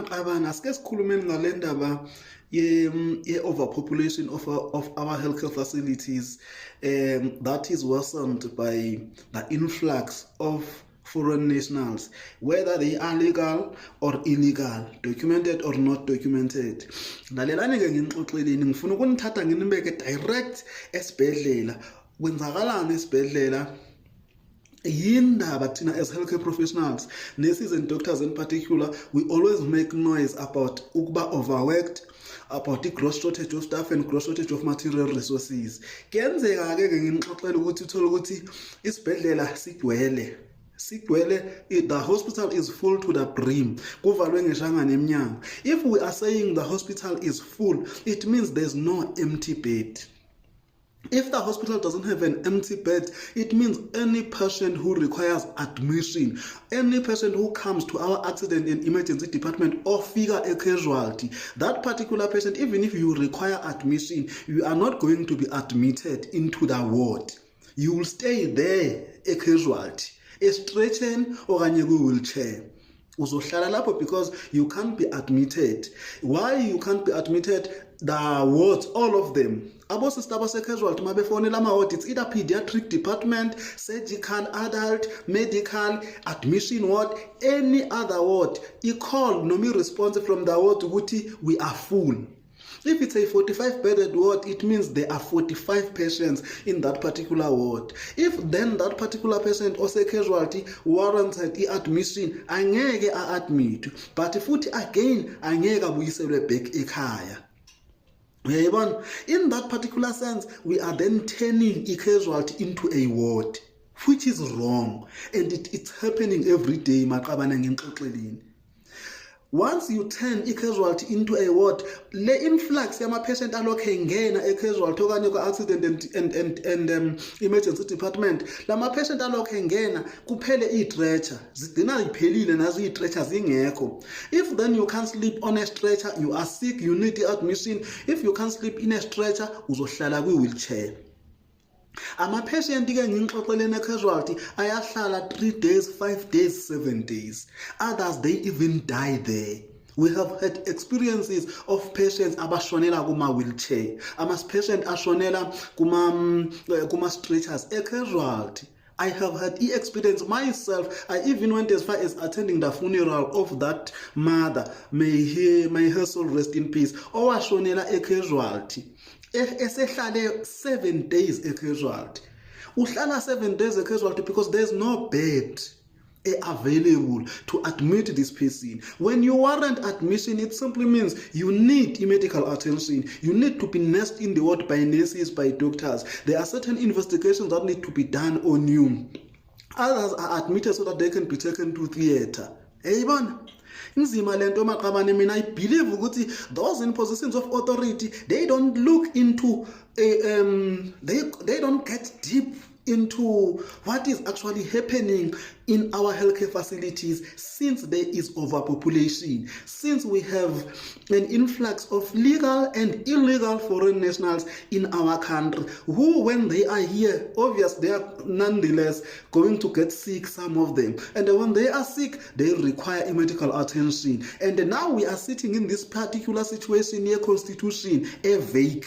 maqabana asike sikhulumeni ngale ndaba ye overpopulation of our healthcare facilities that is worsened by the influx of foreign nationals, whether they are legal or illegal, documented or not documented. Lalelani ke ngixoxeleni ngifuna ukunithatha nginibeke direct esibhedlela. Kwenzakalani esibhedlela? Yindaba thina as healthcare professionals, nurses and doctors in particular, we always make noise about ukuba overworked, about the gross shortage of staff and gross shortage of material resources. Kuyenzeka ke ngixoxela ukuthi uthola ukuthi isibhedlela sigcwele, the hospital is full to the brim. Kuvalwe ngeshangane eminyango. If we are saying the hospital is full, it means there's no empty bed. If the hospital doesn't have an empty bed, it means any patient who requires admission, any patient who comes to our accident and emergency department or figure a casualty, that particular patient, even if you require admission, you are not going to be admitted into the ward. You will stay there, a casualty, a stretching or a wheelchair. Uzohlala lapho because you can't be admitted. Why you can't be admitted? The wards, all of them. Abo sister abase casualty mabefonela ama ward, it's either pediatric department, surgical, adult, medical, admission ward, any other ward. You call nomi response from the ward ukuthi we are full. If it's a 45-bedded ward, it means there are 45 patients in that particular ward. If then that particular patient or say casualty warranted admission, angeke admit. But futhi again, angeke abuyiselwe back ekhaya. In that particular sense, we are then turning a casualty into a ward, which is wrong, and it's happening every day. Once you turn a casualty into a ward, le influx yama patient alokhe ngena a casualty okanye ku accident and emergency department, lama patient alokhe ngena kuphele i-stretcher, zidina iphelile nazo i-stretcher zingekho. If then you can't sleep on a stretcher, you are sick, you need admission. If you can't sleep in a stretcher, uzohlala kwi-wheelchair. Ama-patient ke ngixoxele ne-casualty ayahlala 3 days, 5 days, 7 days. Others, they even die there. We have had experiences of patients abashonela kuma-wheelchair. Ama-patient ashonela kuma stretchers, a casualty. I have had experience myself. I even went as far as attending the funeral of that mother. May her soul rest in peace. Owashonela a casualty. Esehlale 7 days a casualty. Uhlala 7 days a casualty because there's no bed available to admit this person. When you warrant admission, it simply means you need medical attention. You need to be nursed in the ward by nurses, by doctors. There are certain investigations that need to be done on you. Others are admitted so that they can be taken to theater. Nzima lento maqabane, mina I believe ukuthi those in positions of authority, they don't look into they don't get deep into what is actually happening in our healthcare facilities, since there is overpopulation, since we have an influx of legal and illegal foreign nationals in our country, who when they are here, obviously they are nonetheless going to get sick, some of them, and when they are sick, they require medical attention. And now we are sitting in this particular situation near constitution, a vague.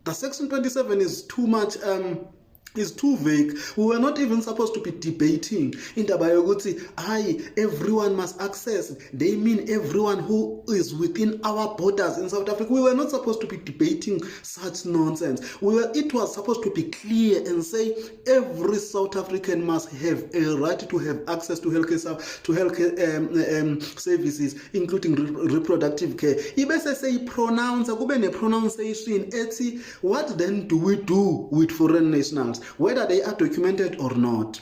The section 27 is too much is too vague. We were not even supposed to be debating in the biography. Everyone must access. They mean everyone who is within our borders in South Africa. We were not supposed to be debating such nonsense. It was supposed to be clear and say every South African must have a right to have access to healthcare services, including reproductive care. Ibese say pronounce, kube ne pronunciation ethi, what then do we do with foreign nationals, whether they are documented or not?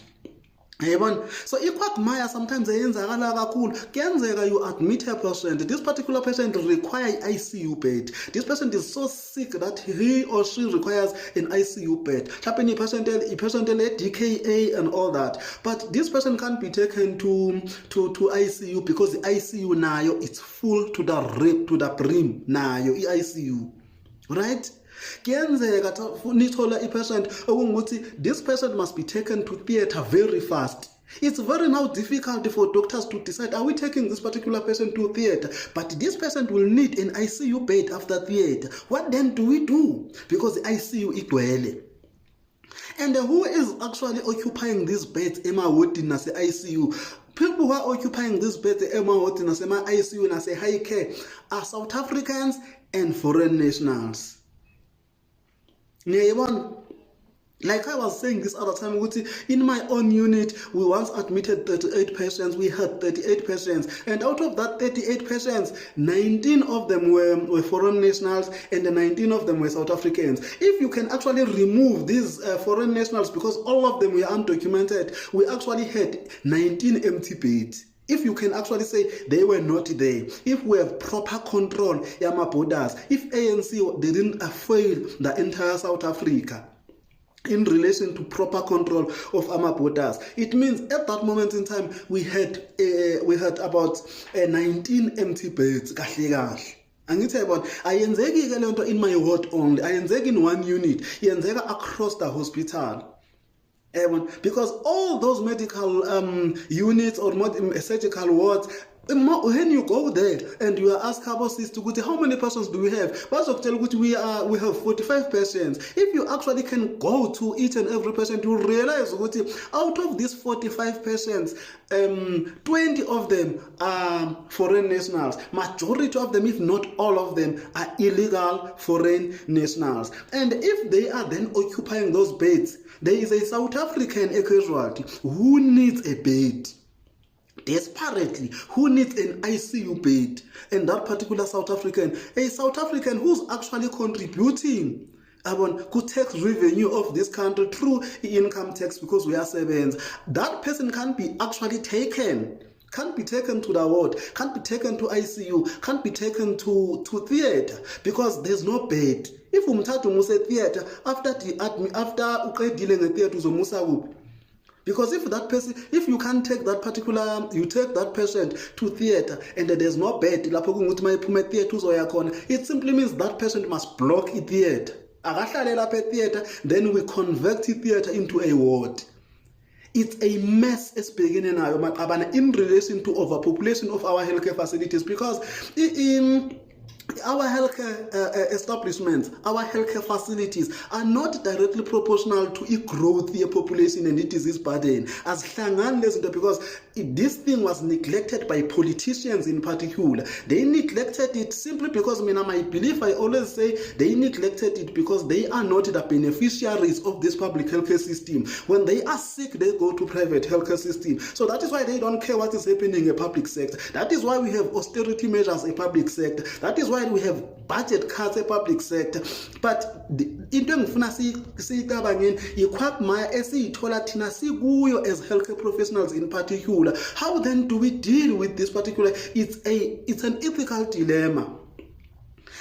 So ikwakmaya sometimes ayenzakala kakhulu. Kuyenzeka you admit a patient, this particular patient requires ICU bed. This patient is so sick that he or she requires an ICU bed. Happening patient DKA and all that. But this person can't be taken to ICU because the ICU nayo it's full to the brim nayo ICU. Right? Kuyenzeka nithola patient okungukuthi this patient must be taken to theater very fast. It's very now difficult for doctors to decide, are we taking this particular patient to theatre? But this patient will need an ICU bed after theatre. What then do we do? Because the ICU igcwele. And who is actually occupying these beds emawodini nase ICU? People who are occupying these beds emawodini nase ICU nase high care are South Africans and foreign nationals. Like I was saying this other time, in my own unit, we once admitted 38 patients. We had 38 patients. And out of that 38 patients, 19 of them were foreign nationals and 19 of them were South Africans. If you can actually remove these foreign nationals, because all of them were undocumented, we actually had 19 empty beds. If you can actually say they were not there, if we have proper control, Yama borders, if ANC didn't fail the entire South Africa in relation to proper control of our borders, it means at that moment in time we had about 19 empty beds. Angithi about ayenzeki ke lento in my ward only, ayenzeki in one unit, yenzeka across the hospital. Because all those medical units or surgical wards, when you go there and you are asked about how many patients do we have? We have 45 patients. If you actually can go to each and every patient, you realize out of these 45 patients, 20 of them are foreign nationals. Majority of them, if not all of them, are illegal foreign nationals. And if they are then occupying those beds, there is a South African casualty who needs a bed. Desperately, who needs an ICU bed, and that particular South African, a South African who's actually contributing to tax revenue of this country through income tax, because we are servants. That person can't be actually taken. Can't be taken to the ward, can't be taken to ICU, can't be taken to theatre, because there's no bed. If umthatha umuse theatre, after uqedile ngetheatre uzomusa kuphi? Because if you can't take that particular, you take that patient to theatre and there's no bed, it simply means that patient must block a theatre. Then we convert the theatre into a ward. It's a mess in relation to overpopulation of our healthcare facilities, because our healthcare establishments, our healthcare facilities are not directly proportional to the growth of the population and the disease burden. As because this thing was neglected by politicians in particular. They neglected it simply because, my belief, I always say, they neglected it because they are not the beneficiaries of this public healthcare system. When they are sick, they go to private healthcare system. So that is why they don't care what is happening in the public sector. That is why we have austerity measures in public sector. That is why we have budget cuts in public sector. But into engifuna siyicabangeni iquagmire esiyithola thina sikuyo as healthcare professionals in particular. How then do we deal with this particular? It's an ethical dilemma.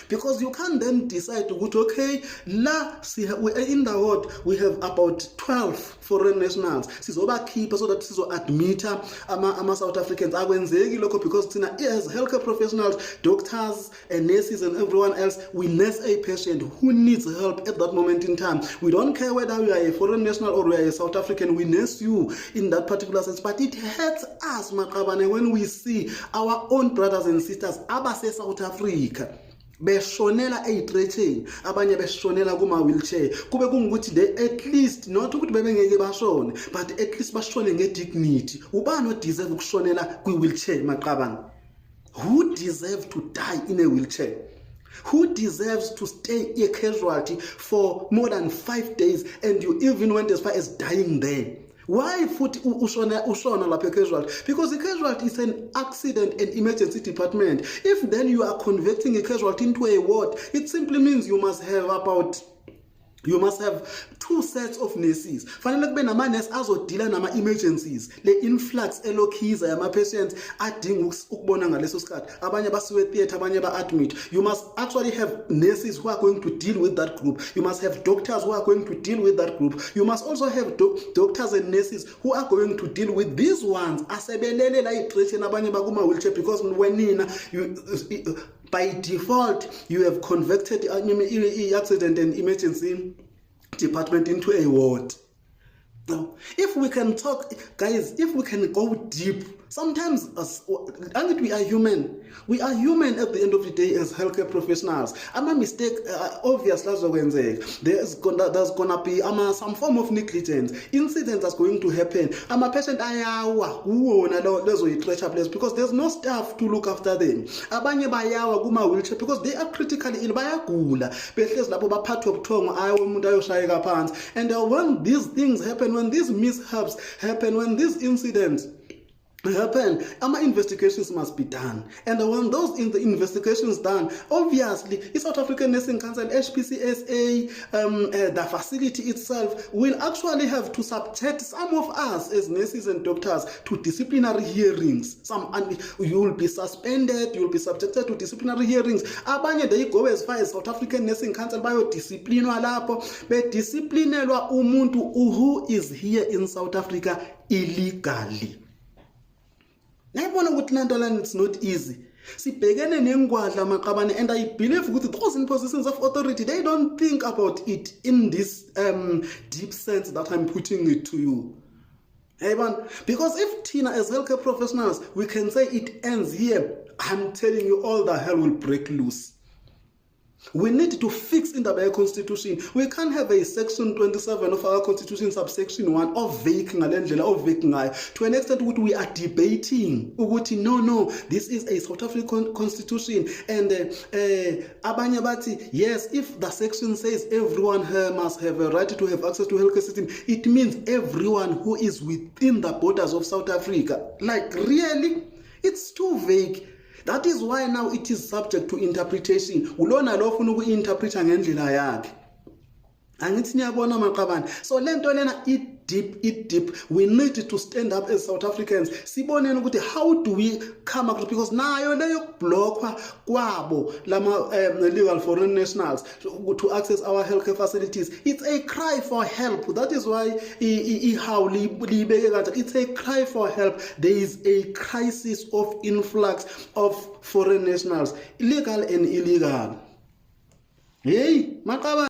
Because you can't then decide to go to, okay, in the ward we have about 12 foreign nationals. Sizobakhipha so that sizo-admit ama South Africans. Akwenzeki lokho because as healthcare professionals, doctors and nurses and everyone else, we nurse a patient who needs help at that moment in time. We don't care whether we are a foreign national or we are a South African, we nurse you in that particular sense. But it hurts us, Maqabane, when we see our own brothers and sisters abase South Africa beshonela eyitreathing, abanye beshonela kuma wheelchair, kube kungukuthi they at least not ukuthi bebengeke bashone, but at least bashone ngedignity. Ubani odeserve ukushonela kwi wheelchair Maqabane? Who deserves to die in a wheelchair? Who deserves to stay a casualty for more than 5 days and you even went as far as dying there? Why put ushona lapha casualty? Because the casualty is an accident and emergency department. If then you are converting a casualty into a ward, it simply means you must have 2 sets of nurses. Fanele kube nama-nurse azodila nama-emergencies. Le influx elokhiza yama-patients adinga ukubona ngaleso sikhathi. Abanye basiwe theatre, abanye ba-admit. You must actually have nurses who are going to deal with that group. You must have doctors who are going to deal with that group. You must also have doctors and nurses who are going to deal with these ones. Asebelele la itreathing abanye bakuma wheelchair, because when you by default you have converted the accident and emergency department into a ward. Now, if we can talk, guys, if we can go deep, sometimes and we are human. We are human at the end of the day as healthcare professionals. I'm a mistake, obviously, there's gonna be some form of negligence. Incidents that's going to happen. I'm a patient place because there's no staff to look after them. Abanye bayawa kuma wheelchair because they are critically ill. Bayagula. And when these things happen, when these mishaps happen, when these incidents happen, investigations must be done. And when those investigations done, obviously, the South African Nursing Council, HPCSA, the facility itself will actually have to subject some of us as nurses and doctors to disciplinary hearings. You will be suspended, you will be subjected to disciplinary hearings. Abanye they go as far as South African Nursing Council bayo disciplinwa lapho, be disciplinelwa umuntu who is here in South Africa illegally. It's not easy. And I believe with those in positions of authority, they don't think about it in this deep sense that I'm putting it to you. Because if Tina as healthcare professionals, we can say it ends here, I'm telling you all the hell will break loose. We need to fix in the Constitution. We can't have a section 27 of our Constitution, subsection 1, of vaking to an extent which we are debating. No, this is a South African Constitution. And yes, if the section says everyone here must have a right to have access to healthcare system, it means everyone who is within the borders of South Africa. Like, really? It's too vague. That is why now it is subject to interpretation. Ulona lo ufuna uku-interpreta ngendlela yakhe. Angithi niyabona maqabane. So lento lena eat deep. We need to stand up as South Africans. Siboneni ukuthi how do we come across, because nayo leyo blockwa kwabo lama legal foreign nationals to access our healthcare facilities. It's a cry for help. That is why it's a cry for help. There is a crisis of influx of foreign nationals, illegal and illegal. Hey, maqabane.